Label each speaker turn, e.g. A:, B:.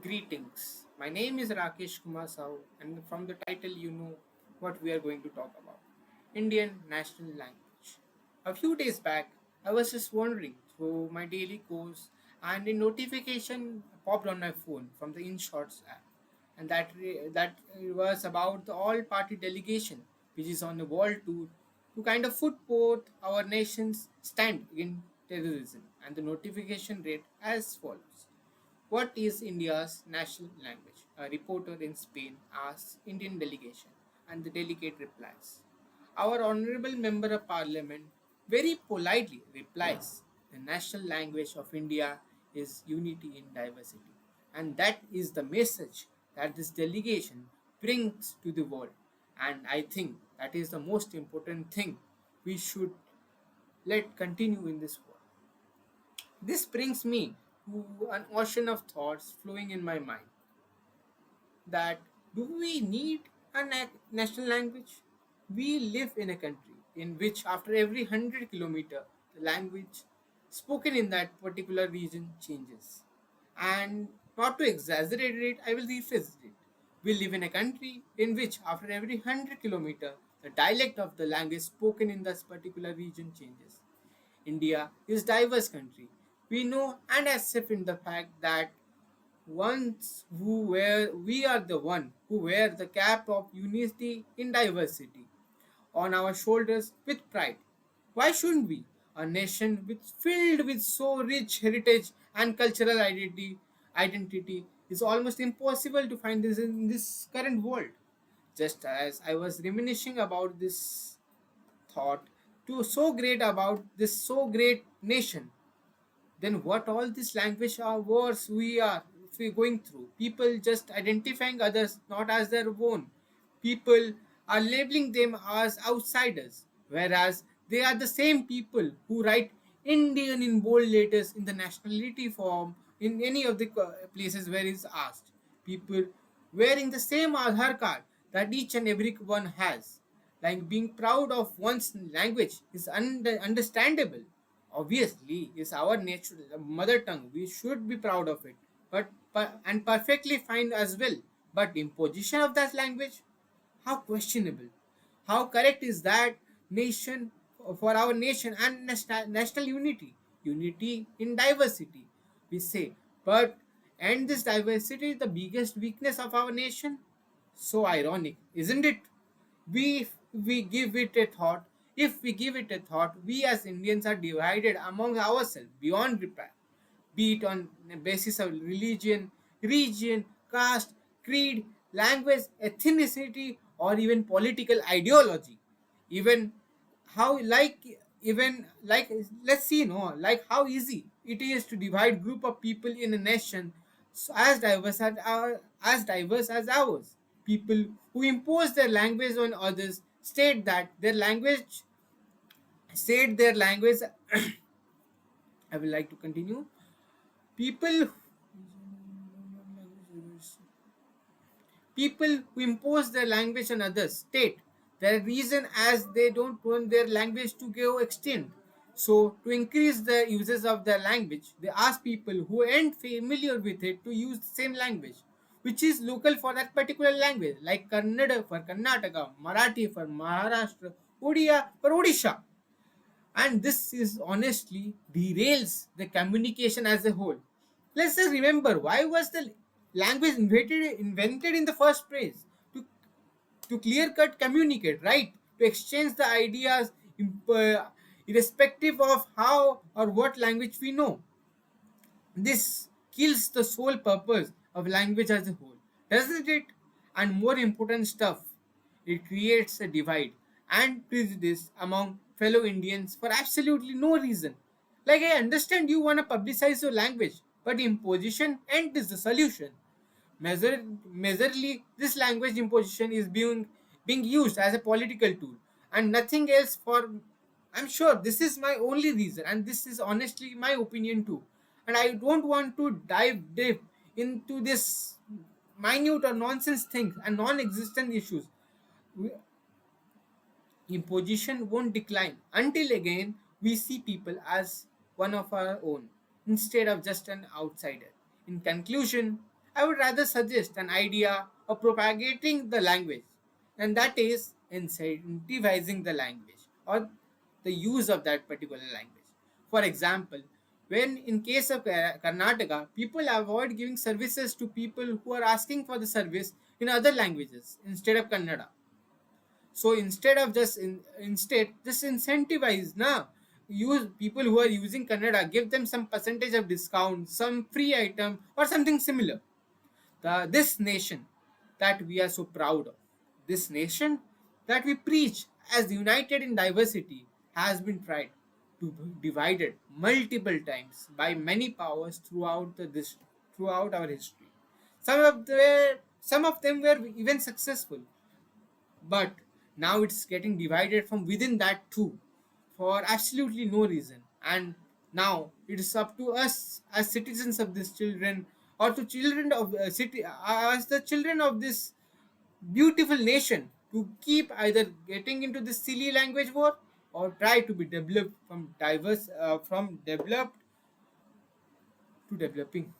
A: Greetings. My name is Rakesh Kumar Sahu, and from the title, you know what we are going to talk about Indian National Language. A few days back, I was just wandering through my daily course, and a notification popped on my phone from the InShots app, and that was about the all party delegation, which is on the world tour to kind of footboard our nation's stand in terrorism. And the notification read as follows. What is India's national language? A reporter in Spain asks Indian delegation, and the delegate replies. Our honorable member of parliament very politely replies, the national language of India is unity in diversity. And that is the message that this delegation brings to the world. And I think that is the most important thing we should let continue in this world. This brings me to an ocean of thoughts flowing in my mind that do we need a national language? We live in a country in which, after every 100 kilometer, the language spoken in that particular region changes. And not to exaggerate it, I will rephrase it. We live in a country in which, after every 100 kilometer, the dialect of the language spoken in this particular region changes. India is diverse country. We know and accept in the fact that once who wear we are the one who wear the cap of unity in diversity on our shoulders with pride. Why shouldn't we? A nation filled with so rich heritage and cultural identity is almost impossible to find this in this current world. Just as I was reminiscing about this thought to so great about this so great nation, then what all this language or wars we going through? People just identifying others not as their own. People are labeling them as outsiders, whereas they are the same people who write Indian in bold letters in the nationality form in any of the places where it's asked. People wearing the same Aadhaar card that each and every one has. Like being proud of one's language is understandable. Obviously, it's our natural mother tongue. We should be proud of it, and perfectly fine as well. But imposition of that language, how questionable. How correct is that nation for our nation and national unity, unity in diversity? We say, but and this diversity is the biggest weakness of our nation. So ironic, isn't it? We give it a thought. If we give it a thought, we as Indians are divided among ourselves beyond repair, be it on the basis of religion, region, caste, creed, language, ethnicity, or even political ideology. Even how like even like let's see no like how easy it is to divide group of people in a nation as diverse as ours. People who impose their language on others state that their language said their language I will like to continue. People People who impose their language on others state their reason as they don't want their language to go extinct. So, to increase the uses of their language, they ask people who aren't familiar with it to use the same language, which is local for that particular language, like Kannada for Karnataka, Marathi for Maharashtra, Odia for Odisha. And this is honestly derails the communication as a whole. Let's just remember why was the language invented in the first place? To clear cut communicate, right? To exchange the ideas irrespective of how or what language we know. This kills the sole purpose of language as a whole, doesn't it? And more important stuff, it creates a divide and prejudice among fellow Indians for absolutely no reason. Like, I understand you want to publicize your language, but imposition and is the solution. Majorly, this language imposition is being used as a political tool and nothing else for. I'm sure this is my only reason, and this is honestly my opinion too. And I don't want to dive deep into this minute or nonsense things and non-existent issues. Imposition won't decline until again we see people as one of our own instead of just an outsider. In conclusion, I would rather suggest an idea of propagating the language, and that is incentivizing the language or the use of that particular language. For example, when in case of Karnataka, people avoid giving services to people who are asking for the service in other languages instead of Kannada. So instead just incentivize now, use people who are using Kannada, give them some percentage of discount, some free item or something similar. This nation that we are so proud of, this nation that we preach as united in diversity, has been tried to be divided multiple times by many powers throughout our history. Some of them were even successful, but now it's getting divided from within that too, for absolutely no reason. And now it is up to us as citizens of these children, or to children of city as the children of this beautiful nation, to keep either getting into this silly language war, or try to be developed from developed to developing.